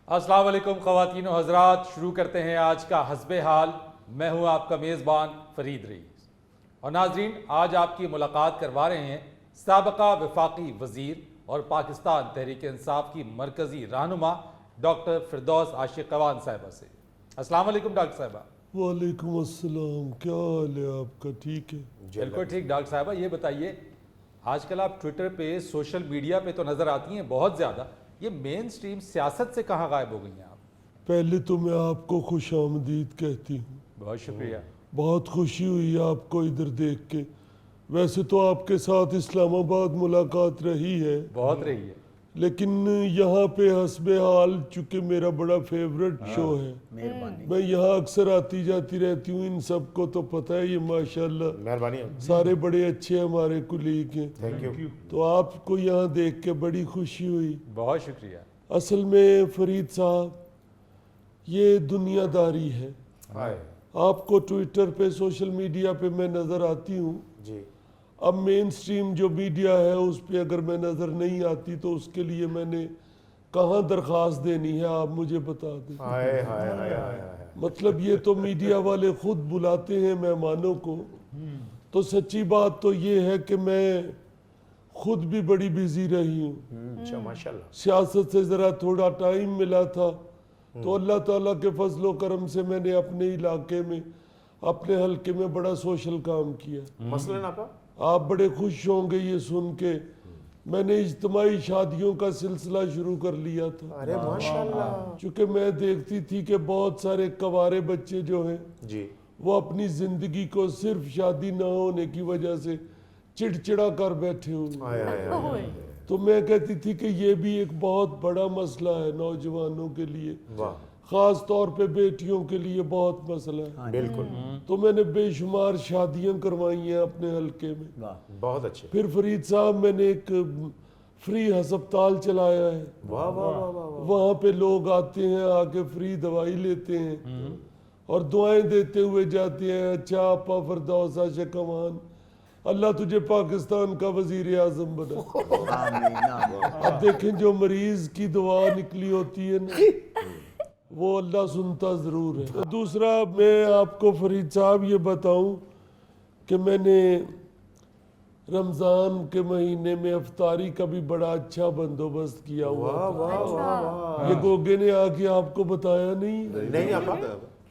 السلام علیکم خواتین و حضرات، شروع کرتے ہیں آج کا حسب حال۔ میں ہوں آپ کا میزبان فرید رئیس، اور ناظرین آج آپ کی ملاقات کروا رہے ہیں سابقہ وفاقی وزیر اور پاکستان تحریک انصاف کی مرکزی رہنما ڈاکٹر فردوس عاشق قوان صاحبہ سے۔ السلام علیکم ڈاکٹر صاحبہ۔ وعلیکم السلام، کیا حال ہے آپ کا؟ ٹھیک ہے؟ بالکل ٹھیک۔ ڈاکٹر صاحبہ یہ بتائیے، آج کل آپ ٹویٹر پہ سوشل میڈیا پہ تو نظر آتی ہیں بہت زیادہ، یہ مین سٹریم سیاست سے کہاں غائب ہو گئی ہیں آپ؟ پہلے تو میں آپ کو خوش آمدید کہتی ہوں، بہت شکریہ۔ بہت خوشی ہوئی آپ کو ادھر دیکھ کے۔ ویسے تو آپ کے ساتھ اسلام آباد ملاقات رہی ہے، بہت رہی ہے۔ لیکن یہاں پہ حسب حال چونکہ میرا بڑا فیورٹ شو ہے، میں یہاں اکثر آتی جاتی رہتی ہوں۔ ان سب کو تو پتہ ہے یہ ماشاءاللہ مہربانی، سارے بڑے اچھے ہمارے کولیگ ہیں، تھینک یو۔ تو آپ کو یہاں دیکھ کے بڑی خوشی ہوئی۔ بہت شکریہ۔ اصل میں فرید صاحب یہ دنیا داری ہے۔ آپ کو ٹویٹر پہ سوشل میڈیا پہ میں نظر آتی ہوں، جی اب مین سٹریم جو میڈیا ہے اس پہ اگر میں نظر نہیں آتی تو اس کے لیے میں نے کہاں درخواست دینی ہے، آپ مجھے بتا دیں۔ ہائے ہائے ہائے ہائے۔ مطلب یہ تو میڈیا والے خود بلاتے ہیں مہمانوں کو، تو سچی بات تو یہ ہے کہ میں خود بھی بڑی بزی رہی ہوں، اچھا ماشاءاللہ۔ سیاست سے ذرا تھوڑا ٹائم ملا تھا تو اللہ تعالیٰ کے فضل و کرم سے میں نے اپنے علاقے میں اپنے حلقے میں بڑا سوشل کام کیا۔ مثلاً آپ آپ بڑے خوش ہوں گے یہ سن کے، میں نے اجتماعی شادیوں کا سلسلہ شروع کر لیا تھا، ارے ماشاءاللہ چونکہ میں دیکھتی تھی کہ بہت سارے کوارے بچے جو ہیں جی وہ اپنی زندگی کو صرف شادی نہ ہونے کی وجہ سے چڑچڑا کر بیٹھے ہوئے، ہائے ہائے ہائے۔ تو میں کہتی تھی کہ یہ بھی ایک بہت بڑا مسئلہ ہے نوجوانوں کے لیے، واہ خاص طور پہ بیٹیوں کے لیے بہت مسئلہ ہے۔ بالکل، تو میں نے بے شمار شادیاں کروائی ہیں اپنے حلقے میں۔ بہت اچھے۔ پھر فرید صاحب میں نے ایک فری ہسپتال چلایا ہے، واہ واہ واہ واہ۔ وہاں پہ لوگ آتے ہیں، آ کے فری دوائی لیتے ہیں اور دعائیں دیتے ہوئے جاتے ہیں، اچھا آپا فردوس عاشق قوان، اللہ تجھے پاکستان کا وزیر اعظم بنا۔ اب دیکھیں جو مریض کی دعا نکلی ہوتی ہے نا وہ اللہ سنتا ضرور ہے۔ دوسرا میں آپ کو فرید صاحب یہ بتاؤں کہ میں نے رمضان کے مہینے میں افطاری کا بھی بڑا اچھا بندوبست کیا ہوا واہ تھا۔ واہ واہ واہ۔ یہ گوگے نے آ کے آپ کو بتایا نہیں؟ نہیں آپا،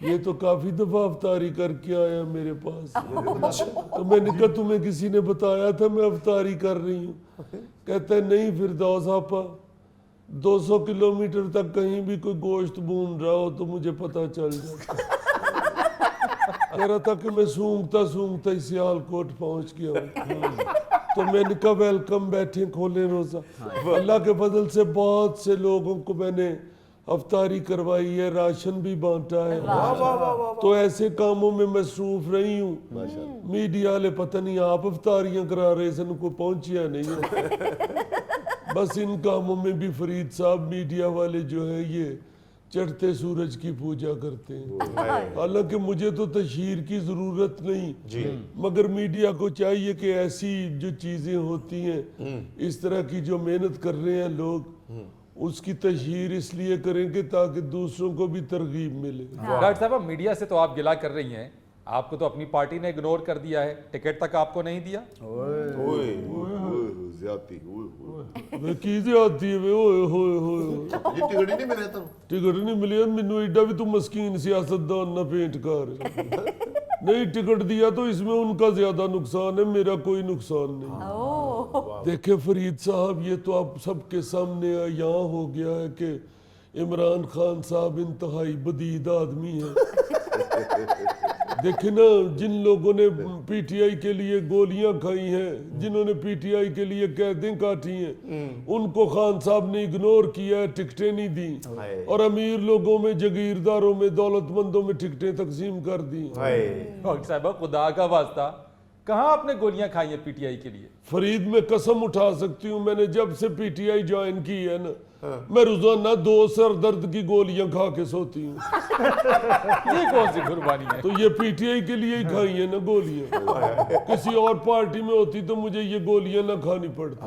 یہ تو کافی دفعہ افطاری کر کے آیا میرے پاس، تو میں نے کہا تمہیں کسی نے بتایا تھا میں افطاری کر رہی ہوں؟ کہتا ہے نہیں فردوس آپا، 200 کلومیٹر تک کہیں بھی کوئی گوشت بھون رہا ہو تو مجھے پتہ چل جاتا۔ کہہ رہا تھا کہ میں سونگتا سونگتا ہی سیالکوٹ پہنچ گیا ہوں، تو میں نے کہا ویلکم، بیٹھیں کھولیں روزہ۔ اللہ کے فضل سے بہت سے لوگوں کو میں نے افطاری کروائی ہے، راشن بھی بانٹا ہے، تو ایسے کاموں میں مصروف رہی ہوں۔ میڈیا والے پتہ نہیں آپ افطاریاں کرا رہے سن کو پہنچیا نہیں ہے۔ بس ان کاموں میں بھی فرید صاحب میڈیا والے جو ہیں یہ چڑھتے سورج کی پوجا کرتے ہیں، حالانکہ مجھے تو تشہیر کی ضرورت نہیں، مگر میڈیا کو چاہیے کہ ایسی جو چیزیں ہوتی ہیں اس طرح کی جو محنت کر رہے ہیں لوگ، اس کی تشہیر اس لیے کریں کہ تاکہ دوسروں کو بھی ترغیب ملے۔ ڈاکٹر صاحب میڈیا سے تو آپ گلہ کر رہی ہیں، آپ کو تو اپنی پارٹی نے اگنور کر دیا ہے، ٹکٹ تک آپ کو نہیں دیا۔ زیادتی میں کی زیادتی ہے ہوئے ہوئے ہوئے ٹکٹ ہی نہیں ملے تو ٹکٹ نہیں ملی، مینو ایڈا بھی تو مسکین سیاستدان نہ پینٹ کر نہیں ٹکٹ دیا تو اس میں ان کا زیادہ نقصان ہے، میرا کوئی نقصان نہیں۔ دیکھیں فرید صاحب یہ تو آپ سب کے سامنے یہاں ہو گیا ہے کہ عمران خان صاحب انتہائی بدید آدمی ہیں۔ دیکھیں نا جن لوگوں نے پی ٹی آئی کے لیے گولیاں کھائی ہیں، جنہوں نے پی ٹی آئی کے لیے قیدیں کاٹی ہیں، ان کو خان صاحب نے اگنور کیا ہے، ٹکٹیں نہیں دی، اور امیر لوگوں میں جاگیرداروں میں دولت مندوں میں ٹکٹیں تقسیم کر دی۔ ڈاکٹر صاحبہ خدا کا واسطہ کہاں آپ نے گولیاں کھائی ہیں پی ٹی آئی کے لیے؟ فرید میں قسم اٹھا سکتی ہوں، میں نے جب سے پی ٹی آئی جوائن کی ہے نا، میں روزانہ 2 سر درد کی گولیاں کھا کے سوتی ہوں۔ یہ کون سی قربانی ہے؟ تو یہ پی ٹی آئی کے لیے ہی کھائی ہیں نا گولیاں، کسی اور پارٹی میں ہوتی تو مجھے یہ گولیاں نہ کھانی پڑتی۔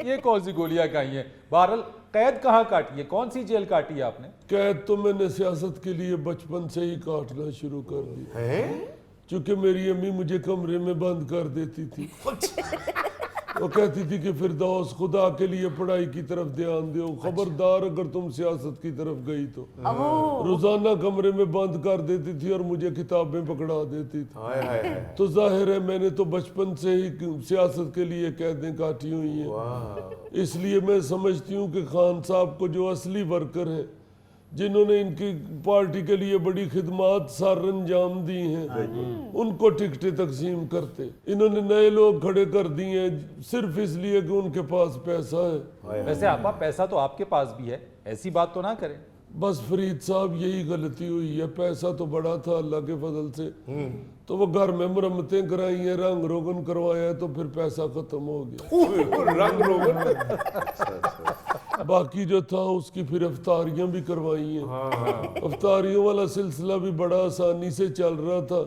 یہ کون سی گولیاں کھائی ہیں؟ بہرحال قید کہاں کاٹی ہے؟ کون سی جیل کاٹی ہے آپ نے؟ قید تو میں نے سیاست کے لیے بچپن سے ہی کاٹنا شروع کر دی، چونکہ میری امی مجھے کمرے میں بند کر دیتی تھی، وہ کہتی تھی کہ فردوس خدا کے لیے پڑھائی کی طرف دھیان دیو، خبردار اگر تم سیاست کی طرف گئی تو۔ روزانہ کمرے میں بند کر دیتی تھی اور مجھے کتابیں پکڑا دیتی تھی۔ تو ظاہر ہے میں نے تو بچپن سے ہی سیاست کے لیے قیدیں کاٹی ہوئی ہیں، اس لیے میں سمجھتی ہوں کہ خان صاحب کو جو اصلی ورکر ہیں، جنہوں نے ان کی پارٹی کے لیے بڑی خدمات سر انجام دی ہیں، ان کو ٹکٹیں تقسیم کرتے، انہوں نے نئے لوگ کھڑے کر دیے ہیں صرف اس لیے کہ ان کے پاس پیسہ ہے۔ ویسے آپا پیسہ تو آپ کے پاس بھی ہے، ایسی بات تو نہ کریں۔ بس فرید صاحب یہی غلطی ہوئی ہے، پیسہ تو بڑا تھا اللہ کے فضل سے، تو وہ گھر میں مرمتیں کرائی ہیں، رنگ روغن کروایا ہے، تو پھر پیسہ ختم ہو گیا۔ رنگ روغن باقی جو تھا اس کی پھر افطاریاں بھی کروائی ہیں، افطاریوں والا سلسلہ بھی بڑا آسانی سے چل رہا تھا،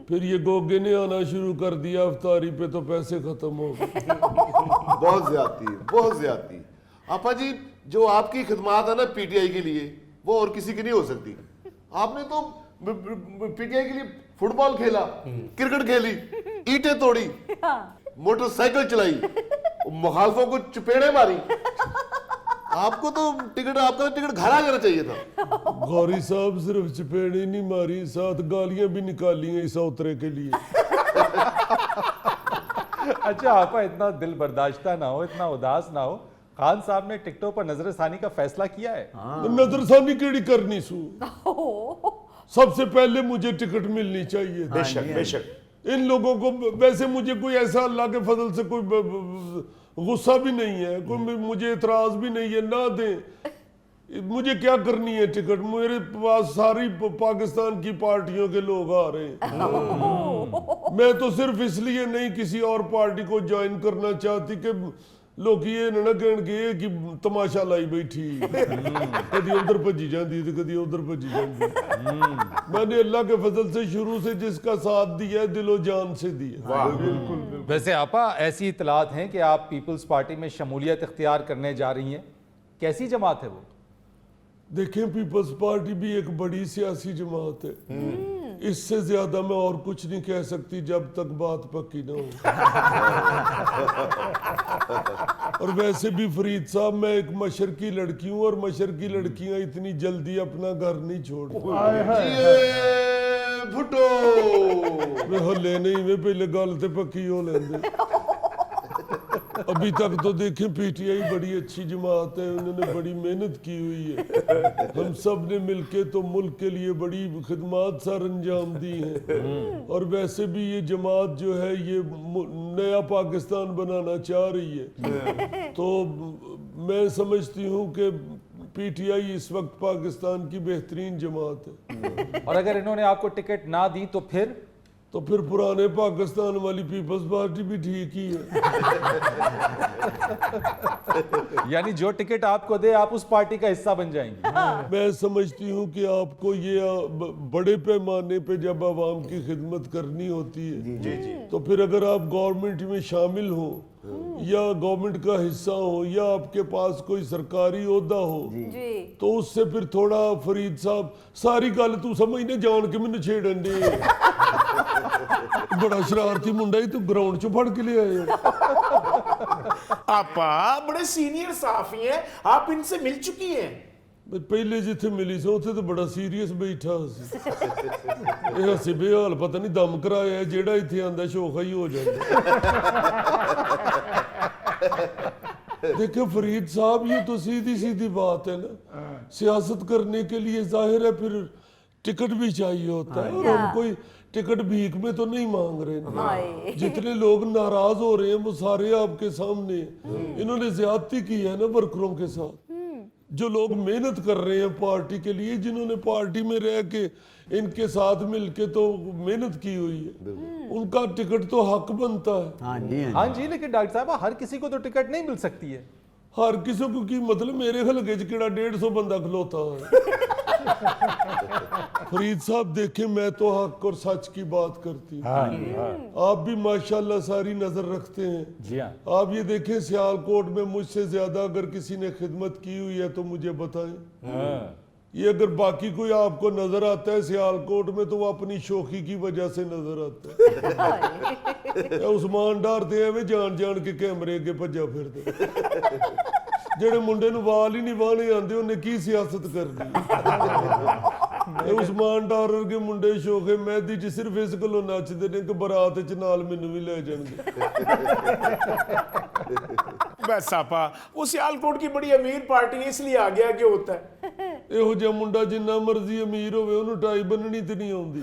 پھر یہ گوگے نے آنا شروع کر دیا افطاری پہ، تو پیسے ختم ہو گئے۔ بہت زیادتی، بہت زیادتی۔ آپا جی جو آپ کی خدمات ہے نا پی ٹی آئی کے لیے، وہ اور کسی کی نہیں ہو سکتی۔ آپ نے تو پی ٹی آئی کے لیے فٹ بال کھیلا، کرکٹ کھیلی، اینٹیں توڑی، موٹر سائیکل چلائی، مخالفوں کو چپیڑے ماری۔ آپ کو تو ٹکٹ، آپ کا ٹکٹ گھر آ جانا چاہیے تھا۔ غوری صاحب صرف چپیڑے نہیں ماری، ساتھ گالیاں بھی نکالی ہیں اس اوترے کے لیے۔ اچھا آپا اتنا دل برداشتہ نہ ہو، اتنا اداس نہ ہو، خان صاحب نے ٹکٹوں پر نظر ثانی کا فیصلہ کیا ہے؟ نظر ثانی کیڑی کرنی سو، سب سے پہلے مجھے ٹکٹ ملنی چاہیے بے شک بے شک۔ ان لوگوں کو، ویسے مجھے کوئی ایسا اللہ کے فضل سے کوئی غصہ بھی نہیں ہے، کوئی مجھے اعتراض بھی نہیں ہے، نہ دیں، مجھے کیا کرنی ہے ٹکٹ، میرے پاس ساری پاکستان کی پارٹیوں کے لوگ آ رہے ہیں، میں تو صرف اس لیے نہیں کسی اور پارٹی کو جوائن کرنا چاہتی کہ لوگ یہ نہ کہن گے کہ تماشا لائی بیٹھی، کدی ادھر بھجی جاندی تھی کدی ادھر بھجی جاندی۔ میں نے اللہ کے فضل سے شروع سے جس کا ساتھ دیا ہے دل و جان سے دیا۔ ویسے آپا ایسی اطلاعات ہیں کہ آپ پیپلز پارٹی میں شمولیت اختیار کرنے جا رہی ہیں، کیسی جماعت ہے وہ؟ دیکھیں پیپلز پارٹی بھی ایک بڑی سیاسی جماعت ہے، اس سے زیادہ میں اور کچھ نہیں کہہ سکتی جب تک بات پکی نہ ہو۔ اور ویسے بھی فرید صاحب میں ایک مشرقی لڑکی ہوں، اور مشرقی لڑکیاں اتنی جلدی اپنا گھر نہیں چھوڑتی۔ بھٹو میں ہلے نہیں، میں پہلے گل تے پکی ہو لیندے۔ ابھی تک تو دیکھیں پی ٹی آئی بڑی اچھی جماعت ہے، انہوں نے بڑی محنت کی ہوئی ہے، ہم سب نے مل کے تو ملک کے لیے بڑی خدمات سر انجام دی ہیں، اور ویسے بھی یہ جماعت جو ہے یہ نیا پاکستان بنانا چاہ رہی ہے، تو میں سمجھتی ہوں کہ پی ٹی آئی اس وقت پاکستان کی بہترین جماعت ہے۔ اور اگر انہوں نے آپ کو ٹکٹ نہ دی تو پھر پرانے پاکستان والی پیپلز پارٹی بھی ٹھیک ہی ہے۔ یعنی جو ٹکٹ آپ کو دے آپ اس پارٹی کا حصہ بن جائیں گی؟ میں سمجھتی ہوں کہ آپ کو یہ بڑے پیمانے پہ جب عوام کی خدمت کرنی ہوتی ہے تو پھر اگر آپ گورنمنٹ میں شامل ہوں یا گورنمنٹ کا حصہ ہو یا آپ کے پاس کوئی سرکاری عہدہ ہو تو اس سے پھر تھوڑا فرید صاحب ساری گل تو سمجھنے جان کے میں چھیڑن دے، بڑا شرارتی منڈا ہی تو گراؤنڈ چو پھڑ کے لے آئے ہو۔ آپا بڑے سینئر صحافی ہیں، آپ ان سے مل چکی ہیں؟ پہلے جتھے ملی سو اتھے تو بڑا سیریس بیٹھا سی، یہ ہسی بے حال پتہ نہیں دم کرایا ہے، جیڑا اتھے آندہ شوخا ہی ہو جائے۔ دیکھیں فرید صاحب یہ تو سیدھی بات ہے نا، سیاست کرنے کے لیے ظاہر ہے پھر ٹکٹ بھی چاہیے ہوتا ہے، اور ہم کوئی ٹکٹ بھیک میں تو نہیں مانگ رہے ہیں، جتنے لوگ ناراض ہو رہے ہیں وہ سارے آپ کے سامنے ہیں، انہوں نے زیادتی کی ہے نا ورکروں کے ساتھ، جو لوگ محنت کر رہے ہیں پارٹی کے لیے, جنہوں نے پارٹی میں رہ کے ان کے ساتھ مل کے تو محنت کی ہوئی ہے, ان کا ٹکٹ تو حق بنتا ہے. ہاں جی, لیکن ڈاکٹر صاحب ہر کسی کو تو ٹکٹ نہیں مل سکتی ہے. ہر کسی کو کی مطلب میرے حلقے چ کیڑا 150 بندہ کھلوتا ہے. فرید صاحب دیکھیں, میں تو حق اور سچ کی بات کرتی ہوں, آپ بھی ماشاءاللہ ساری نظر رکھتے ہیں. جی ہاں, آپ یہ دیکھیں سیالکوٹ میں مجھ سے زیادہ اگر کسی نے خدمت کی ہوئی ہے تو مجھے بتائیں. یہ اگر باقی کوئی آپ کو نظر آتا ہے سیالکوٹ میں تو وہ اپنی شوخی کی وجہ سے نظر آتا ہے. عثمان ڈارتے ہیں جان جان کے کیمرے کے بھجا پھرتے, جڑے منڈے نو وال ہی نہیں وانے آندے انہیں کی سیاست کرنی. عثمان ڈارر کے منڈے شوخے مہدی جی صرف اس گلوں نچدے نے کہ برات وچ نال مینوں بھی لے جان گے. بس آپا وہ سیالکوٹ کی بڑی امیر پارٹی ہے اس لیے آ گیا کہ ہوتا ہے. ਇਹੋ ਜਿਹਾ ਮੁੰਡਾ ਜਿੰਨਾ ਮਰਜ਼ੀ ਅਮੀਰ ਹੋਵੇ ਉਹਨੂੰ ਟਾਈ ਬੰਨਣੀ ਤੇ ਨਹੀਂ ਆਉਂਦੀ.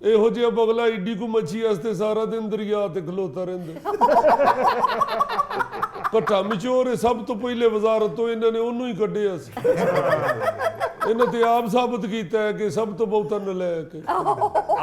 ਇਹੋ ਜਿਹਾ ਬਗਲਾ ਈਡੀ ਕੋ ਮੱਛੀ ਵਾਸਤੇ ਸਾਰਾ ਦਿਨ ਦਰਿਆ ਤੇ ਖਲੋਤਾ ਰਹਿੰਦਾ. ਘੱਟਾ ਮਚੋਰ ਸਭ ਤੋਂ ਪਹਿਲੇ ਵਜ਼ਾਰਤ ਤੋਂ ਇਹਨਾਂ ਨੇ ਉਹਨੂੰ ਹੀ ਕੱਢਿਆ ਸੀ. ਇਹਨਾਂ ਤੇ ਆਪ ਸਾਬਤ ਕੀਤਾ ਹੈ ਕਿ ਸਭ ਤੋਂ ਬਹੁਤਾ ਨਲਾਇਕ ਹੈ.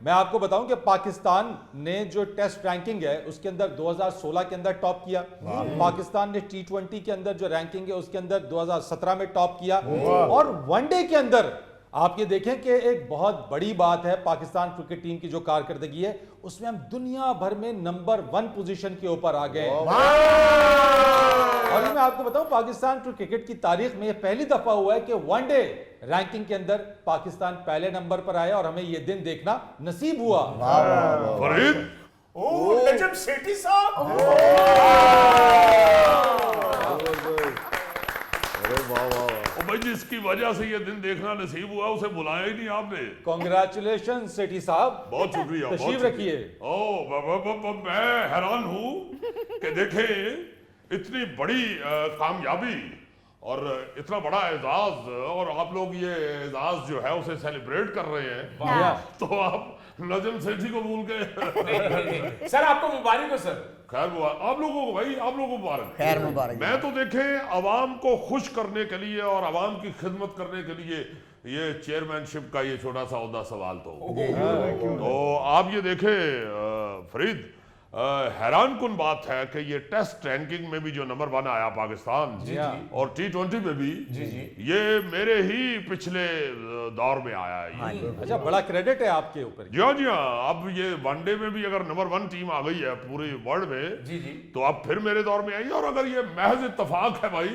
میں آپ کو بتاؤں کہ پاکستان نے جو ٹیسٹ رینکنگ ہے اس کے اندر 2016 کے اندر ٹاپ کیا، پاکستان نے T20 کے اندر جو رینکنگ ہے اس کے اندر 2017 میں ٹاپ کیا، اور ون ڈے کے اندر آپ یہ دیکھیں کہ ایک بہت بڑی بات ہے پاکستان کرکٹ ٹیم کی جو کارکردگی ہے اس میں ہم دنیا بھر میں نمبر 1 پوزیشن کے اوپر آ گئے، اور میں آپ کو بتاؤں پاکستان کرکٹ کی تاریخ میں یہ پہلی دفعہ ہوا ہے کہ ون ڈے رینکنگ کے اندر پاکستان پہلے نمبر پر آیا، اور ہمیں یہ دن دیکھنا نصیب ہوا۔ فرید نجم سیٹھی صاحب، ارے واہ واہ بھائی جس کی وجہ سے یہ دن دیکھنا نصیب ہوا اسے بلایا ہی نہیں آپ نے۔ کنگریچولیشن سیٹھی صاحب، بہت شکریہ، بہت تشریف شکریہ۔ رکھیے۔ میں حیران ہوں کہ دیکھیں اتنی بڑی کامیابی اور اتنا بڑا اعزاز، اور آپ لوگ یہ اعزاز جو ہے اسے سیلیبریٹ کر رہے ہیں، تو آپ نجم سیٹھی کو بھول گئے۔ سر آپ کو مبارک ہو سر۔ خیر مبارک آپ لوگوں کو، بھائی آپ لوگوں کو مبارک۔ خیر مبارک۔ میں تو دیکھیں عوام کو خوش کرنے کے لیے اور عوام کی خدمت کرنے کے لیے یہ چیئرمین شپ کا یہ چھوٹا سا عہدہ سوال تو آپ یہ دیکھیں فرید، حیران کن بات ہے کہ یہ ٹیسٹ رینکنگ میں بھی جو نمبر 1 آیا پاکستان، اور T20 میں بھی یہ میرے ہی پچھلے دور میں آیا ہے۔ اچھا، بڑا کریڈٹ ہے آپ کے اوپر۔ جی ہاں، اب یہ ون ڈے میں بھی اگر نمبر 1 ٹیم آ گئی ہے پوری ورلڈ میں تو اب پھر میرے دور میں آئی، اور اگر یہ محض اتفاق ہے بھائی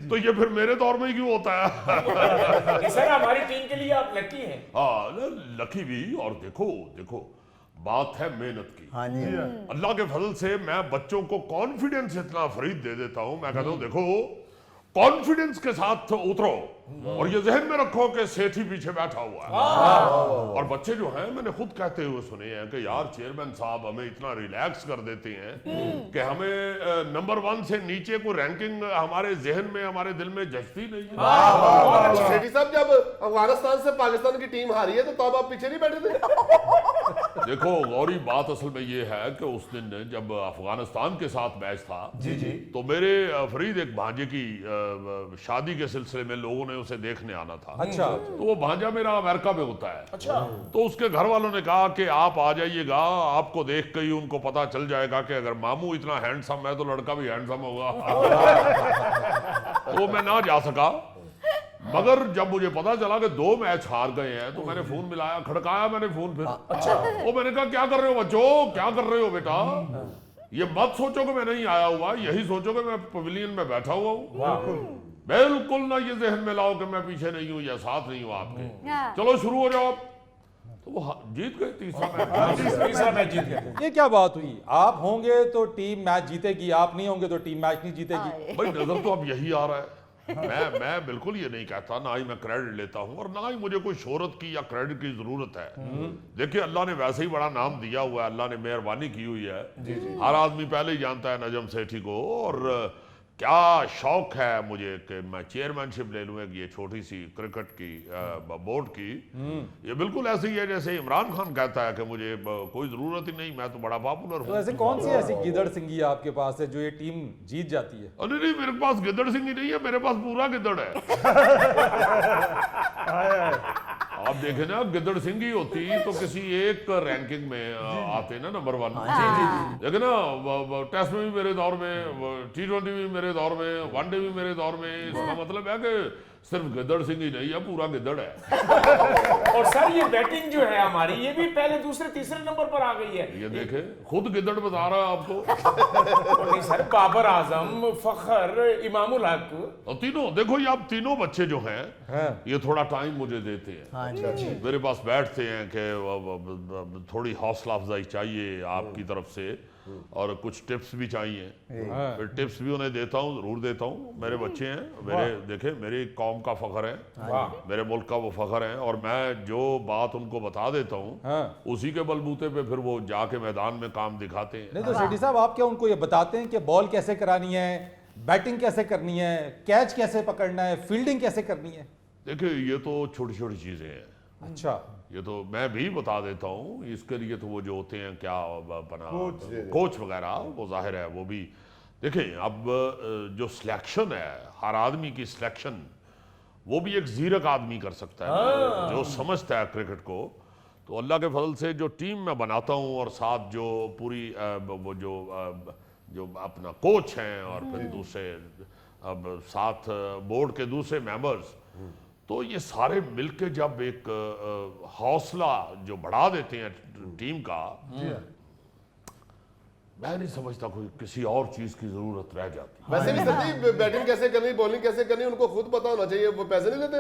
تو یہ پھر میرے دور میں ہی کیوں ہوتا ہے؟ سر ہماری ٹیم کے لیے آپ لکی ہیں۔ ہاں لکی بھی، اور دیکھو بات ہے محنت کی۔ اللہ کے فضل سے میں بچوں کو کانفیڈنس اتنا فرید دے دیتا ہوں، میں کہتا ہوں دیکھو کانفیڈنس کے ساتھ اترو، اور یہ ذہن میں رکھو کہ سیٹھی پیچھے بیٹھا ہوا ہے۔ اور بچے جو ہیں میں نے خود کہتے ہوئے سنے ہیں کہ یار چیئرمین صاحب ہمیں اتنا ریلیکس کر دیتے ہیں کہ ہمیں نمبر 1 سے نیچے کو رینکنگ ہمارے ذہن میں، ہمارے دل میں جچتی نہیں ہے۔ سیٹھی صاحب جب افغانستان سے پاکستان کی ٹیم ہاری ہے تو تب آپ پیچھے نہیں بیٹھے تھے؟ دیکھو غوری بات اصل میں یہ ہے کہ اس دن جب افغانستان کے ساتھ میچ تھا تو میرے فرید ایک بھانجے کی شادی کے سلسلے میں لوگوں نے اسے دیکھنے آنا تھا۔ اچھا، تو وہ بھانجا میرا امریکہ میں ہوتا ہے، تو اس کے گھر والوں نے کہا کہ آپ آ جائیے گا، آپ کو دیکھ کے ہی ان کو پتا چل جائے گا کہ اگر ماموں اتنا ہینڈسم ہے تو لڑکا بھی ہینڈسم ہوگا۔ تو میں نہ جا سکا، مگر جب مجھے پتا چلا کہ 2 میچ ہار گئے ہیں تو میں نے فون ملایا، کھڑکایا میں نے فون، پھر وہ میں نے کہا کیا کر رہے ہو بچوں، کیا کر رہے ہو بیٹا، یہ مت سوچو کہ میں نہیں آیا ہوا، یہی سوچو کہ میں پویلین میں بیٹھا ہوا ہوں، بالکل نہ یہ ذہن میں لاؤ کہ میں پیچھے نہیں ہوں یا ساتھ نہیں ہوں آپ کے، چلو شروع ہو جاؤ۔ تو وہ جیت گئے تیسرا میچ جیت گئے۔ یہ کیا بات ہوئی؟ آپ ہوں گے تو ٹیم میچ جیتے گی، آپ نہیں ہوں گے تو ٹیم میچ نہیں جیتے گی۔ بھائی نظر تو اب یہی آ رہا ہے، میں بالکل یہ نہیں کہتا، نہ ہی میں کریڈٹ لیتا ہوں اور نہ ہی مجھے کوئی شہرت کی یا کریڈٹ کی ضرورت ہے۔ دیکھیں اللہ نے ویسے ہی بڑا نام دیا ہوا ہے، اللہ نے مہربانی کی ہوئی ہے، ہر آدمی پہلے ہی جانتا ہے نجم سیٹھی کو، اور کیا شوق ہے مجھے کہ میں چیئرمین شپ لے لوں ایک یہ چھوٹی سی کرکٹ کی بورڈ کی۔ یہ بالکل ایسے ہی ہے جیسے عمران خان کہتا ہے کہ مجھے کوئی ضرورت ہی نہیں، میں تو بڑا پاپولر تو ہوں۔ ایسے کون سی ایسی گیدڑ سنگھی آپ کے پاس ہے جو یہ ٹیم جیت جاتی ہے؟ نہیں، میرے پاس گدڑ سنگھ ہی نہیں ہے، میرے پاس پورا گدڑ ہے۔ آپ دیکھیں نا گدڑ سنگھ ہی ہوتی تو کسی ایک رینکنگ میں آتے نا نمبر 1۔ دیکھیں نا ٹیسٹ میں بھی میرے دور میں، T20 بھی میرے دور میں، ون ڈے بھی میرے دور میں، اس کا مطلب ہے کہ صرف گدڑ سنگھ ہی نہیں ہے، پورا گدڑ ہے۔ اور سر یہ بیٹنگ جو ہے ہماری یہ بھی پہلے دوسرے تیسرے نمبر پر آ گئی ہے۔ یہ دیکھیں خود گدڑ بتا رہا ہے آپ کو۔ نہیں سر، بابر اعظم، فخر، امام الحق، اور تینوں دیکھو، یہ آپ تینوں بچے جو ہیں یہ تھوڑا ٹائم مجھے دیتے ہیں، میرے پاس بیٹھتے ہیں کہ تھوڑی حوصلہ افزائی چاہیے آپ کی طرف سے، اور کچھ ٹپس بھی چاہیے، پھر ٹپس بھی انہیں دیتا ہوں، ضرور دیتا ہوں۔ میرے بچے ہیں، میرے دیکھیں میری قوم کا فخر ہے، میرے ملک کا وہ فخر ہے، اور میں جو بات ان کو بتا دیتا ہوں اسی کے بلبوتے پہ پھر وہ جا کے میدان میں کام دکھاتے ہیں۔ نہیں تو سیٹھی صاحب آپ کیا ان کو یہ بتاتے ہیں کہ بال کیسے کرانی ہے، بیٹنگ کیسے کرنی ہے، کیچ کیسے پکڑنا ہے، فیلڈنگ کیسے کرنی ہے؟ دیکھیں یہ تو چھوٹی چھوٹی چیزیں ہیں، اچھا، یہ تو میں بھی بتا دیتا ہوں، اس کے لیے تو وہ جو ہوتے ہیں کیا بنا کوچ وغیرہ، وہ ظاہر ہے وہ بھی دیکھیں۔ اب جو سلیکشن ہے ہر آدمی کی سلیکشن وہ بھی ایک زیرک آدمی کر سکتا ہے، جو سمجھتا ہے کرکٹ کو، تو اللہ کے فضل سے جو ٹیم میں بناتا ہوں اور ساتھ جو پوری وہ جو اپنا کوچ ہیں اور پھر دوسرے اب ساتھ بورڈ کے دوسرے ممبرز، تو یہ سارے مل کے جب ایک حوصلہ جو بڑھا دیتے ہیں ٹیم کا، میں نہیں سمجھتا کوئی کسی اور چیز کی ضرورت رہ جاتی۔ ویسے بھی سر جی بیٹنگ کیسے کرنی، بولنگ کیسے کرنی ان کو خود پتا ہونا چاہیے، وہ پیسے نہیں لیتے؟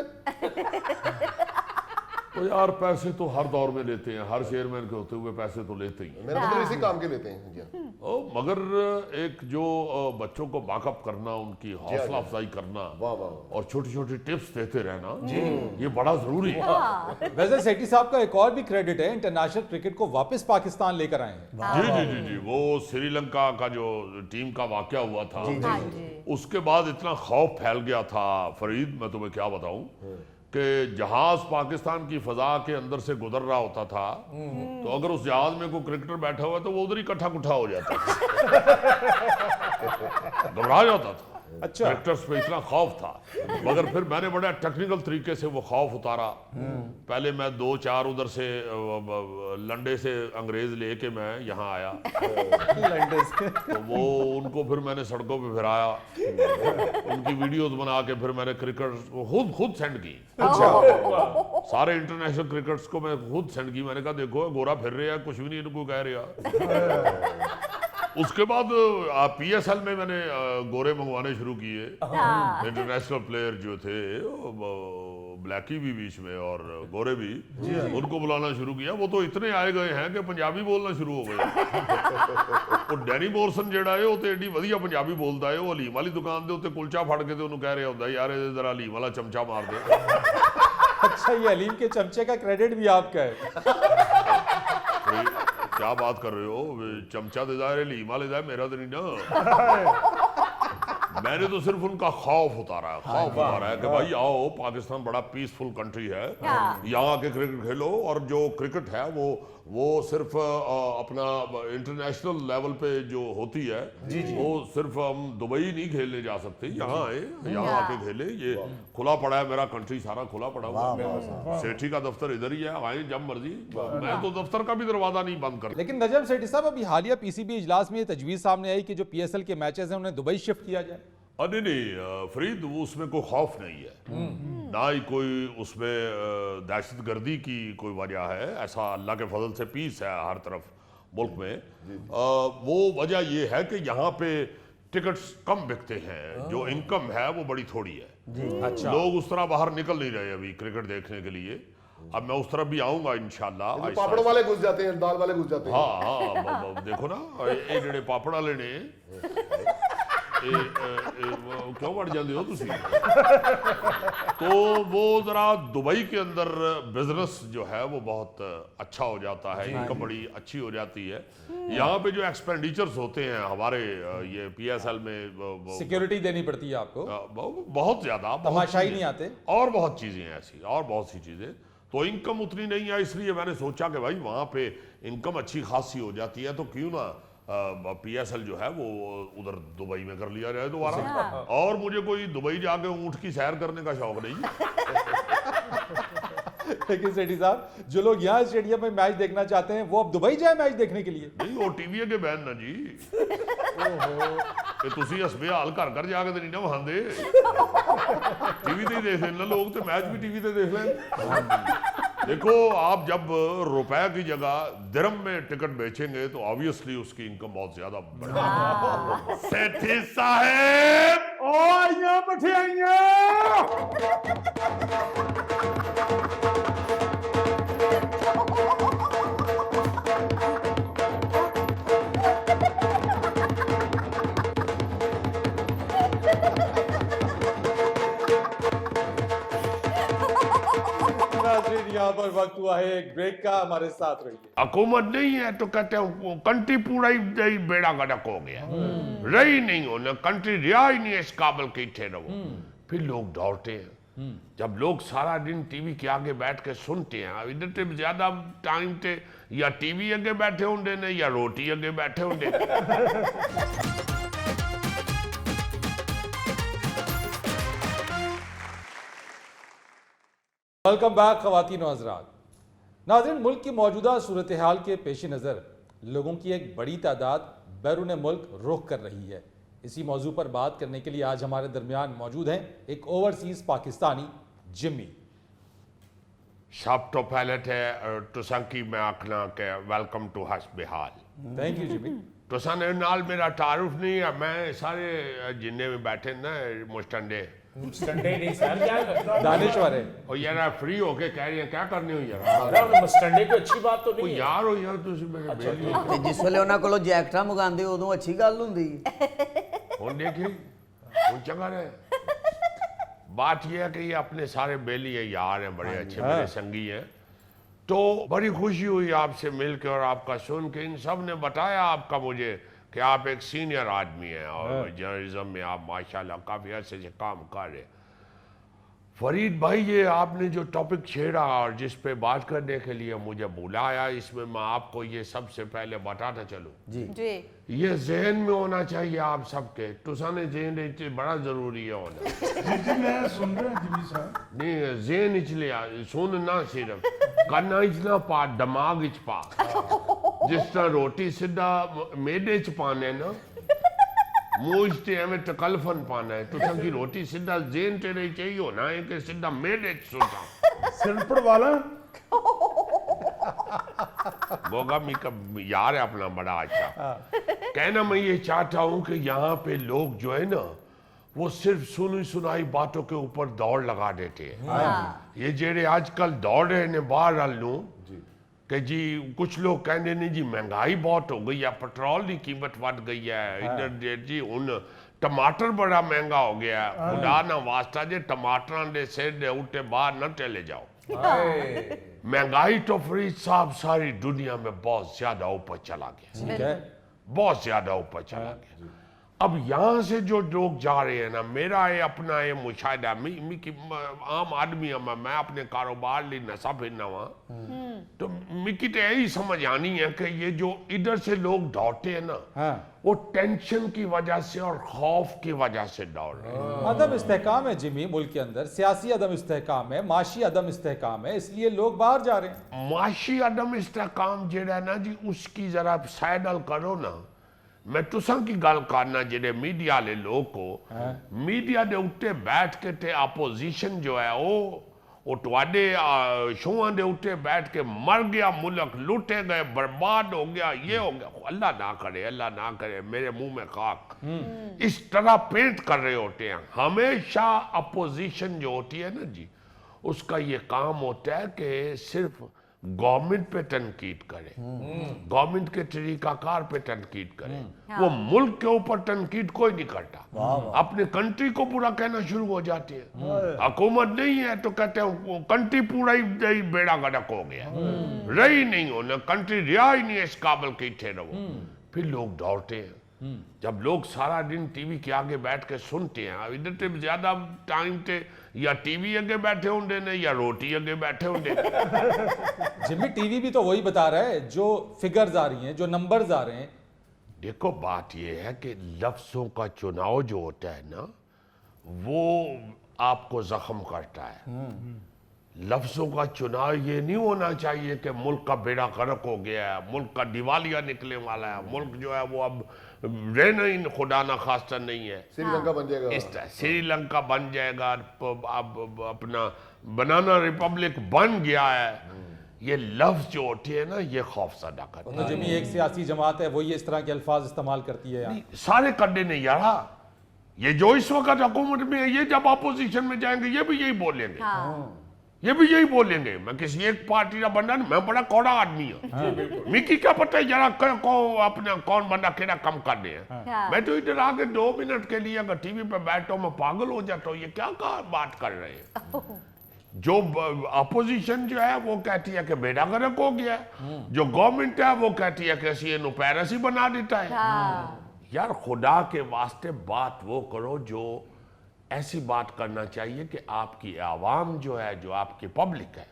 تو یار پیسے تو ہر دور میں لیتے ہیں، ہر چیئرمین کے ہوتے ہوئے پیسے تو لیتے ہی ہیں، میرا مطلب اسی کام کے لیتے ہیں جی۔ مگر ایک جو بچوں کو باک اپ کرنا، ان کی حوصلہ افزائی کرنا اور چھوٹی چھوٹی ٹپس دیتے رہنا، یہ بڑا ضروری ہے۔ ویسے سیٹھی صاحب کا ایک اور بھی کریڈٹ ہے، انٹرنیشنل کرکٹ کو واپس پاکستان لے کر آئے ہیں۔ جی وہ سری لنکا کا جو ٹیم کا واقعہ ہوا تھا، اس کے بعد اتنا خوف پھیل گیا تھا فرید، میں تمہیں کیا بتاؤں، کہ جہاز پاکستان کی فضا کے اندر سے گزر رہا ہوتا تھا تو اگر اس جہاز میں کوئی کرکٹر بیٹھا ہوا تو وہ ادھر ہی کٹھا کٹھا ہو جاتا تھا، گھبرا جاتا تھا۔ اچھا، کرکٹرز پہ اتنا خوف تھا، مگر پھر میں نے بڑا ٹیکنیکل طریقے سے وہ خوف اتارا۔ پہلے میں 2-4 ادھر سے لنڈے سے انگریز لے کے میں یہاں آیا، تو وہ ان کو پھر میں نے سڑکوں پہ پھرایا، ان کی ویڈیوز بنا کے پھر میں نے کرکٹرز کو خود سینڈ کی، سارے انٹرنیشنل کرکٹرز کو میں خود سینڈ کی۔ میں نے کہا دیکھو گورا پھر رہے ہیں، کچھ بھی نہیں ان کو کہہ رہا۔ اس کے بعد پی ایس ایل میں نے گورے منگوانے شروع کیے، انٹرنیشنل پلیئر جو تھے، بلیکی بھی بیچ میں اور گورے بھی، ان کو بلانا شروع کیا۔ وہ تو اتنے آئے گئے ہیں کہ پنجابی بولنا شروع ہو گئے۔ وہ ڈینی مورسن جڑا ہے وہ تو ایڈی ودیا پنجابی بولتا ہے، وہ حلیم والی دکان دے اتنے کلچا پھڑ کے انہوں کہہ رہا ہوتا ہے یار ذرا حلیم والا چمچا مار دے۔ اچھا، یہ حلیم کے چمچے کا کریڈٹ بھی آپ کا ہے؟ کیا بات کر رہے ہو، چمچہ دے ظاہر حلیم والے دا میرا تو نہیں نا۔ میں نے تو صرف ان کا خوف اتارا ہے کہ بھائی آؤ، پاکستان بڑا پیسفل کنٹری ہے، یہاں کے کرکٹ کھیلو، اور جو کرکٹ ہے وہ صرف اپنا انٹرنیشنل لیول پہ جو ہوتی ہے وہ صرف ہم دبئی نہیں کھیلنے جا سکتے، یہاں آئے، یہاں آ کے کھیلے، یہ کھلا پڑا ہے، میرا کنٹری سارا کھلا پڑا ہوا ہے، سیٹھی کا دفتر ادھر ہی ہے، آئیں جب مرضی، میں تو دفتر کا بھی دروازہ نہیں بند کرتا۔ لیکن نجم سیٹھی صاحب، ابھی حالیہ پی سی بی اجلاس میں یہ تجویز سامنے آئی کہ جو پی ایس ایل کے میچز ہیں انہیں دبئی شفٹ کیا جائے۔ نہیں فرید، اس میں کوئی خوف نہیں ہے، نہ ہی کوئی اس میں دہشت گردی کی کوئی وجہ ہے، ایسا اللہ کے فضل سے پیس ہے ہر طرف ملک میں۔ وہ وجہ یہ ہے کہ یہاں پہ ٹکٹس کم بکتے ہیں، جو انکم ہے وہ بڑی تھوڑی ہے، لوگ اس طرح باہر نکل نہیں رہے ابھی کرکٹ دیکھنے کے لیے۔ اب میں اس طرف بھی آؤں گا انشاءاللہ۔ پاپڑ والے گھس جاتے ہیں، دال والے گھس جاتے ہیں۔ ہاں دیکھو نا، یہ جڑے پاپڑ والے نے کیوں بڑھ جاندے ہو تسی، تو وہ ذرا دبئی کے اندر بزنس جو ہے وہ بہت اچھا ہو جاتا ہے، انکم بڑی اچھی ہو جاتی ہے۔ یہاں پہ جو ایکسپینڈیچرز ہوتے ہیں ہمارے یہ پی ایس ایل میں، سیکیورٹی دینی پڑتی ہے آپ کو، بہت زیادہ، تماشائی نہیں آتے، اور بہت چیزیں ایسی، اور بہت سی چیزیں، تو انکم اتنی نہیں ہے، اس لیے میں نے سوچا کہ بھائی وہاں پہ انکم اچھی خاصی ہو جاتی ہے، تو کیوں نہ پی ایس ایل جو ہے وہ ادھر دبئی میں کر لیا جائے دوبارہ۔ اور مجھے کوئی دبئی جا کے اونٹ کی سیر کرنے کا شوق نہیں۔ لیکن سیٹھی صاحب، جو لوگ یہاں اسٹیڈیم میں میچ دیکھنا چاہتے ہیں وہ اب دبئی جائے میچ دیکھنے کے لیے؟ نہیں، وہ ٹی وی اگے بہن نا جی، کہ تسی حسبِ حال کر کر جا کے نہیں نا وہاں دے، ٹی وی تے ہی دیکھ لیں لوگ، تو میچ بھی ٹی وی تے دیکھ لیں۔ دیکھو، آپ جب روپے کی جگہ درہم میں ٹکٹ بیچیں گے تو آبویسلی اس کی انکم بہت زیادہ بڑھے گی۔ سیٹھی صاحب، آئیاں مٹھائیاں، یہاں پر وقت ہوا ہے ایک بریک کا، ہمارے ساتھ رہیے۔ حکومت نہیں ہے تو کہتے ہیں کنٹری پورا ہی بیڑا گڈک ہو گیا، رہی نہیں ہونا، کنٹری رہا ہی نہیں اس قابل کہ تھے رہو۔ پھر لوگ دوڑتے ہیں، جب لوگ سارا دن ٹی وی کے آگے بیٹھ کے سنتے ہیں، ادھر تے زیادہ ٹائم تے یا ٹی وی اگے بیٹھے ہوندے نے یا روٹی اگے بیٹھے ہوندے نے۔ ویلکم بیک خواتین و حضرات۔ ناظرین، ملک کی موجودہ صورتحال کے پیش نظر لوگوں کی ایک بڑی تعداد بیرون ملک رخ کر رہی ہے۔ اسی موضوع پر بات کرنے کے لیے آج ہمارے درمیان موجود ہیں ایک اوورسیز پاکستانی جمی۔ سب تو پہلے تھے تساں کی میں آکھنا کہ ویلکم ٹو حسب حال۔ تھینک یو جمی۔ تساں نے نال میرا تعارف نہیں ہے، میں سارے جننے میں بیٹھے نا مستنڈے مسٹنڈے نہیں سر، کیا دانشور ہے۔ اور یار فری ہو کے کہہ رہے ہیں کیا کرنے ہو یار؟ مسٹنڈے کو اچھی بات تو او نہیں ہے۔ یار ہو یار تسی میرے بیلی ਤੇ ਜਿਸ ਵੇਲੇ ਉਹਨਾਂ ਕੋਲੋਂ ਜੈਕਟਾਂ ਮੰਗਾਉਂਦੇ ਉਦੋਂ ਅੱਛੀ ਗੱਲ ਹੁੰਦੀ। ہوں دیکھی ہوں چنگا رہے۔ بات یہ ہے کہ یہ اپنے سارے بیلی ہیں، یار ہیں، بڑے اچھے بڑے سنگی ہیں، تو بڑی خوشی ہوئی آپ سے مل کے اور آپ کا سن کے۔ ان سب نے بتایا آپ کا مجھے کہ آپ ایک سینئر آدمی ہیں اور جرنلزم میں آپ ماشاءاللہ کافی عرصے سے کام کر رہے ہیں۔ فرید بھائی، یہ آپ نے جو ٹاپک چھیڑا اور جس پہ بات کرنے کے لیے مجھے بلایا، اس میں میں آپ کو یہ سب سے پہلے بتاتا چلوں، جی یہ ذہن میں ہونا چاہیے آپ سب کے۔ تساں نے ذہن بڑا ضروری ہے ہونا۔ میں سن رہا ہوں جمی صاحب۔ نہیں ذہن اچ لیا، سننا صرف، کرنا اچ نہ پا، دماغ اچ پا۔ جس طرح روٹی سدھا میدے چ پانے نا، منہ تے ہمیں تکلفن پانا ہے، تساں کی روٹی سدھا ذہن تیرے چاہیے ہونا ہے کہ سدھا میدے چ سوچا۔ سرپڑ والا گوگا می کا یار ہے اپنا بڑا اچھا۔ کہنا میں یہ چاہتا ہوں کہ یہاں پہ لوگ جو ہے نا وہ صرف سنی سنائی باتوں کے اوپر دوڑ لگا دیتے ہیں۔ یہ جیڑے آج کل دوڑ رہے ہیں باہر ہلوں کہ جی کچھ لوگ کہنے نہیں جی مہنگائی بہت ہو گئی ہے، پٹرول کی قیمت بڑھ گئی ہے، ادھر جی ان ٹماٹر بڑا مہنگا ہو گیا ہے، خدا نہ واسطہ جی ٹماٹران دے سیر دے اٹھے باہر نہ چلے جاؤ۔ مہنگائی تو فرید صاحب ساری دنیا میں بہت زیادہ اوپر چلا گیا، ٹھیک ہے۔ بہت زیادہ اوپر چلا گیا۔ اب یہاں سے جو لوگ جا رہے ہیں نا، میرا یہ اپنا یہ مشاہدہ، عام آدمی ہوں میں اپنے کاروبار لی نسا پھرنا ہوا، تو مکی تو یہی سمجھ آنی ہے کہ یہ جو ادھر سے لوگ دوڑتے ہیں نا وہ ٹینشن کی وجہ سے اور خوف کی وجہ سے دوڑ رہے ہیں۔ عدم استحکام ہے جمی ملک کے اندر، سیاسی عدم استحکام ہے، معاشی عدم استحکام ہے، اس لیے لوگ باہر جا رہے ہیں۔ معاشی عدم استحکام جڑا ہے نا جی، اس کی ذرا سائڈ ال کرو نا۔ میں تساں کی گل کرنا جڑے میڈیا لے لوگ کو، میڈیا دے اٹھے بیٹھ کے تے اپوزیشن جو ہے وہ تواڈے شوہاں دے اٹھے بیٹھ کے مر گیا ملک، لوٹے گئے، برباد ہو گیا، یہ ہو گیا، اللہ نہ کرے، اللہ نہ کرے، میرے منہ میں خاک، اس طرح پینٹ کر رہے ہوتے ہیں۔ ہمیشہ اپوزیشن جو ہوتی ہے نا جی، اس کا یہ کام ہوتا ہے کہ صرف گورنمنٹ پہ تنقید کرے، گورنمنٹ کے طریقہ کار پہ تنقید کرے، وہ ملک کے اوپر تنقید کوئی نہیں کرتا، اپنے کنٹری کو پورا کہنا شروع ہو جاتے ہیں۔ حکومت نہیں ہے تو کہتے ہیں کنٹری پورا ہی بیڑا گڈک ہو گیا، رہی نہیں ہونا، کنٹری رہا ہی نہیں ہے اس قابل کہ تھے رہو۔ پھر لوگ دوڑتے ہیں۔ جب لوگ سارا دن ٹی وی کے آگے بیٹھ کے سنتے ہیں، ادھر تے زیادہ ٹائم تے یا ٹی وی اگے بیٹھے ہوندے نے یا روٹی اگے بیٹھے ہوندے نے۔ جمی ٹی وی بھی تو وہی بتا رہا ہے جو فگرز آ رہی ہیں، جو نمبرز آ رہے ہیں۔ دیکھو بات یہ ہے کہ لفظوں کا چناؤ جو ہوتا ہے نا وہ آپ کو زخم کرتا ہے۔ لفظوں کا چناؤ یہ نہیں ہونا چاہیے کہ ملک کا بیڑا غرق ہو گیا ہے، ملک کا دیوالیہ نکلنے والا ہے، ملک جو ہے وہ اب رہنا ہی خدا نہ خواستہ نہیں ہے، سری لنکا بن جائے گا، اس طرح سری لنکا بن جائے گا، اب اپنا بنانا ریپبلک بن گیا ہے۔ یہ لفظ جو ہوتے ہیں نا یہ خوف زدہ کرتے ہیں۔ تو جمی ایک سیاسی جماعت ہے وہی اس طرح کے الفاظ استعمال کرتی ہے۔ سارے کرنے نہیں یارا، یہ جو اس وقت حکومت میں ہے یہ جب اپوزیشن میں جائیں گے یہ بھی یہی بولیں گے، یہ بھی یہی بولیں گے۔ میں کسی ایک پارٹی کا بندہ نہیں، میں بڑا کوڑا آدمی ہوں، میکی کیا پتہ ہے یارا اپنا کون بندہ کیڑا کم کرنے ہیں۔ میں تو ادھر آگے 2 منٹ کے لیے اگر ٹی وی پہ بیٹھا ہوں میں پاگل ہو جاتا ہوں، یہ کیا بات کر رہے ہیں۔ جو اپوزیشن جو ہے وہ کہتی ہے کہ بیڑا غرق ہو گیا ہے، جو گورنمنٹ ہے وہ کہتی ہے کہ اسی انہوں پیرس ہی بنا دیتا ہے۔ یار خدا کے واسطے بات وہ کرو جو ایسی بات کرنا چاہیے کہ آپ کی عوام جو ہے، جو آپ کی پبلک ہے،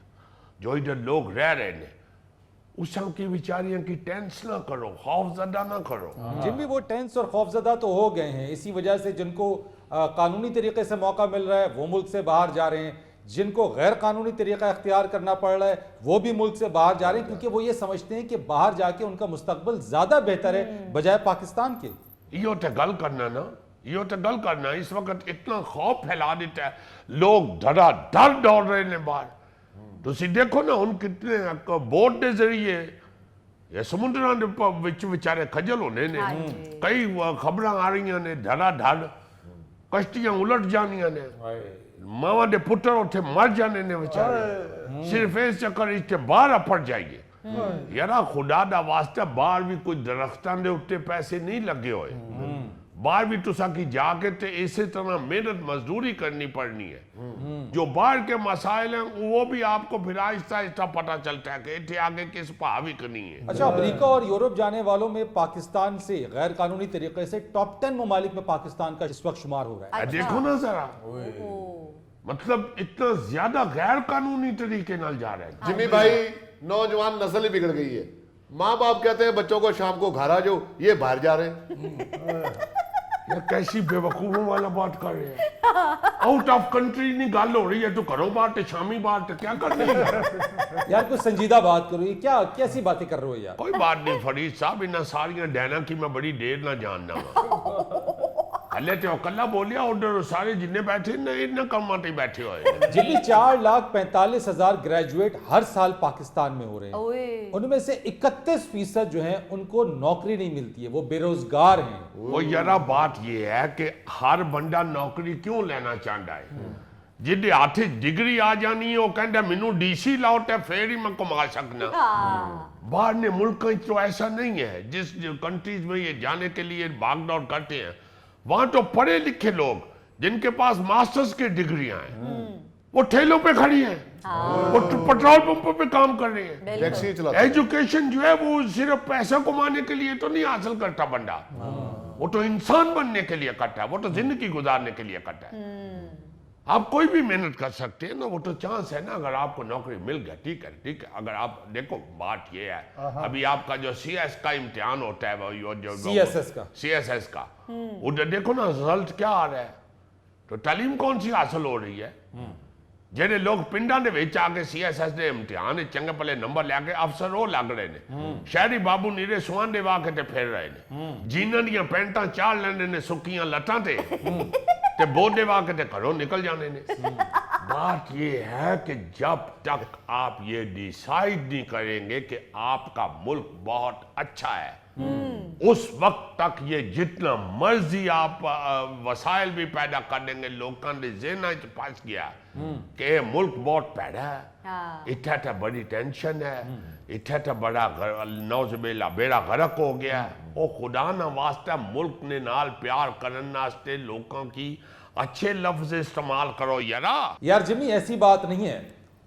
جو ادھر لوگ رہ رہے ہیں، اس کی بیچاریاں کی ٹینس نہ کرو، خوف زدہ نہ کرو۔ جن بھی وہ ٹینس اور خوفزدہ تو ہو گئے ہیں، اسی وجہ سے جن کو قانونی طریقے سے موقع مل رہا ہے وہ ملک سے باہر جا رہے ہیں، جن کو غیر قانونی طریقہ اختیار کرنا پڑ رہا ہے وہ بھی ملک سے باہر جا رہے ہیں کیونکہ وہ یہ سمجھتے ہیں کہ باہر جا کے ان کا مستقبل زیادہ بہتر ہے بجائے پاکستان کے. یہ تے گل کرنا نا، یہ تے گل کرنا اس وقت اتنا خوف پھیلا دیتا ہے، لوگ دھڑا دھڑ دوڑ رہے ہیں باہر. تسی دیکھو نا ان کتنے بوٹ کے ذریعے یہ سمندراں دے وچ بیچارے کھجل ہونے نے، کئی خبراں آ رہی ہیں نے دھڑا دھڑ کشتیاں الٹ جانیاں نے، ماواں دے پتر اتھے مر جانے نے بیچارے، صرف اس چکر اس باہر پڑ جائیے. یارا خدا دا واسطہ باہر بھی کوئی درختاں دے اتے پیسے نہیں لگے ہوئے، باہر بھی تسا کی جا کے تے اسی طرح محنت مزدوری کرنی پڑنی ہے. جو باہر کے مسائل ہیں وہ بھی آپ کو پھر آہستہ آہستہ پتہ چلتا ہے کہ اتنے آگے کس پاوی کرنی ہے. اچھا، امریکہ اور یورپ جانے والوں میں پاکستان سے غیر قانونی طریقے سے ٹاپ 10 ممالک میں پاکستان کا اس وقت شمار ہو رہا ہے. دیکھو نا ذرا، مطلب اتنا زیادہ غیر قانونی طریقے نال جا رہے ہیں. جمی بھائی نوجوان نسل ہی بگڑ گئی ہے. ماں باپ کہتے ہیں بچوں کو شام کو گھر آ جاؤ، یہ باہر جا رہے ہیں. یہ کیسی بے وقوفوں والا بات کر رہے ہیں. آؤٹ آف کنٹری نہیں گل ہو رہی ہے تو کرو بات، شامی بات کیا کر رہی ہے. یار کچھ سنجیدہ بات کرو، یہ کیا کیسی باتیں کر رہے ہو یار. کوئی بات نہیں فرید صاحب، انہاں ساریاں ڈینا کی میں بڑی دیر نہ جاننا ہوں. اللہ تے اکلا بولیا اور سارے جنہیں بیٹھے انہیں کماتے بیٹھے ہوئے. جی 4,45,000 گریجویٹ ہر سال پاکستان میں ہو رہے ہیں، ان میں سے 31% جو ہیں ان کو نوکری نہیں ملتی ہے، وہ بے روزگار ہیں. وہ یارا بات یہ ہے کہ ہر بندہ نوکری کیوں لینا چاہتا ہے؟ جدے ہاتھ ڈگری آ جانی ہے وہ کہندا مینوں ڈی سی لاؤ تے پھر ہی میں کما سکنا. باہر نے ملکوں تو ایسا نہیں ہے. جس کنٹریز میں یہ جانے کے لیے بھاگ دوڑ کرتے ہیں وہاں تو پڑھے لکھے لوگ جن کے پاس ماسٹرز کی ڈگریاں ہیں وہ ٹھیلوں پہ کھڑی ہیں، وہ پٹرول پمپوں پہ کام کر رہے ہیں. ٹیکسی چلاتے ہیں. ایجوکیشن جو ہے وہ صرف پیسہ کمانے کے لیے تو نہیں حاصل کرتا بندہ، وہ تو انسان بننے کے لیے کرتا ہے، وہ تو زندگی گزارنے کے لیے کرتا ہے. آپ کوئی بھی محنت کر سکتے ہیں نا، وہ تو چانس ہے نا. اگر آپ کو نوکری مل گیا ٹھیک ہے ٹھیک ہے. اگر آپ دیکھو بات یہ ہے ابھی آپ کا جو سی ایس کا امتحان ہوتا ہے وہ جو سی ایس ایس کا ادھر دیکھو نا رزلٹ کیا آ رہا ہے. تو تعلیم کون سی حاصل ہو رہی ہے؟ جہے لوگ پنڈاں دے وچ آ کے سی ایس ایس دے امتحان چنگے پلے نمبر لے کے افسر وہ لگ رہے نے، شہری بابو نیرے سوان دے واہ کے پھر رہے نے، جیناں دیاں پینٹاں چاڑ لیندے نے سکیاں لتاں تے تے بودے واہ کے گھروں نکل جانے نے. بات یہ ہے کہ جب تک آپ یہ ڈیسائیڈ نہیں کریں گے کہ آپ کا ملک بہت اچھا ہے اس وقت تک یہ جتنا مرضی آپ وسائل بھی پیدا کر دیں گے لوگوں نے ذہناں وچ پھنس گیا کہ یہ ملک بہت پیڑا ہے، اتھا تا بڑی ٹینشن ہے، اتھا تا بڑا نوز باللہ بیڑا غرق ہو گیا ہے. او خدا نہ واسطہ ملک نے نال پیار کرن واسطے لوگوں کی اچھے لفظ استعمال کرو. یار جمی ایسی بات نہیں ہے،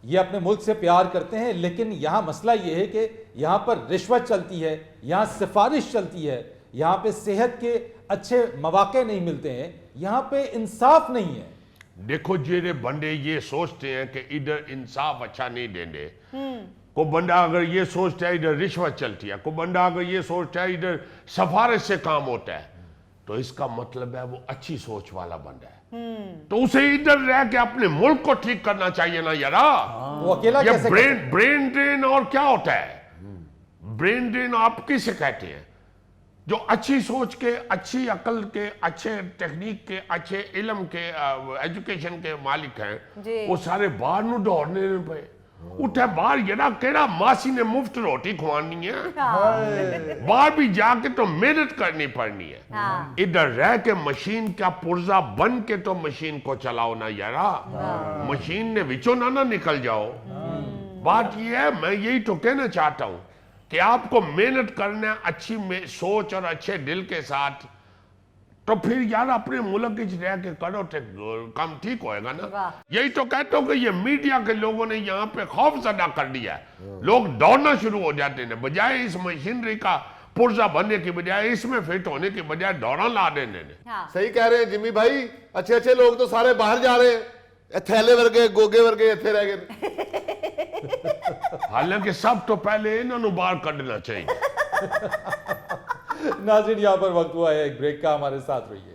یہ اپنے ملک سے پیار کرتے ہیں لیکن یہاں مسئلہ یہ ہے کہ یہاں پر رشوت چلتی ہے، یہاں سفارش چلتی ہے، یہاں پہ صحت کے اچھے مواقع نہیں ملتے ہیں، یہاں پہ انصاف نہیں ہے. دیکھو جیرے بندے یہ سوچتے ہیں کہ ادھر انصاف اچھا نہیں دیں دے، کو بندہ اگر یہ سوچتا ہے ادھر رشوت چلتی ہے، کو بندہ اگر یہ سوچتا ہے ادھر سفارش سے کام ہوتا ہے، تو اس کا مطلب ہے وہ اچھی سوچ والا بندہ ہے. تو اسے ادھر رہ کے اپنے ملک کو ٹھیک کرنا چاہیے نا یارا. وہ اکیلا کیسے برین ڈرین اور کیا ہوتا ہے؟ برین ڈرین آپ کسے کہتے ہیں؟ جو اچھی سوچ کے، اچھی عقل کے، اچھے ٹیکنیک کے، اچھے علم کے، ایجوکیشن کے مالک ہیں وہ سارے باہر نو دوڑنے پہ اٹھے. باہر یارا کیڑا ماسی نے مفت روٹی کھوانی ہے، باہر بھی جا کے تو محنت کرنی پڑنی ہے. ادھر رہ کے مشین کا پرزا بن کے تو مشین کو چلاؤ نا یارا، مشین نے وچوں نہ نکل جاؤ. بات یہ ہے میں یہی تو کہنا چاہتا ہوں کہ آپ کو محنت کرنا اچھی سوچ اور اچھے دل کے ساتھ، تو پھر یار اپنے ملک کی رہ کے کرو تو کام ٹھیک ہوئے گا نا. یہی تو کہتا ہوں کہ یہ میڈیا کے لوگوں نے یہاں پہ خوف زدہ کر دیا ہے. لوگ دوڑنا شروع ہو جاتے ہیں بجائے اس مشینری کا پرزا بننے کی بجائے اس میں فٹ ہونے کی بجائے دوڑا لا دینے. صحیح کہہ رہے ہیں جمی بھائی، اچھے اچھے لوگ تو سارے باہر جا رہے ہیں، تھیلے ورگے گوگے ورگے اتھے رہ گئے. حالانکہ سب تو پہلے انہوں نے باہر کرنا چاہیے. ناظرین یہاں پر وقت ہوا ہے ایک بریک کا، ہمارے ساتھ رہیے.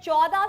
14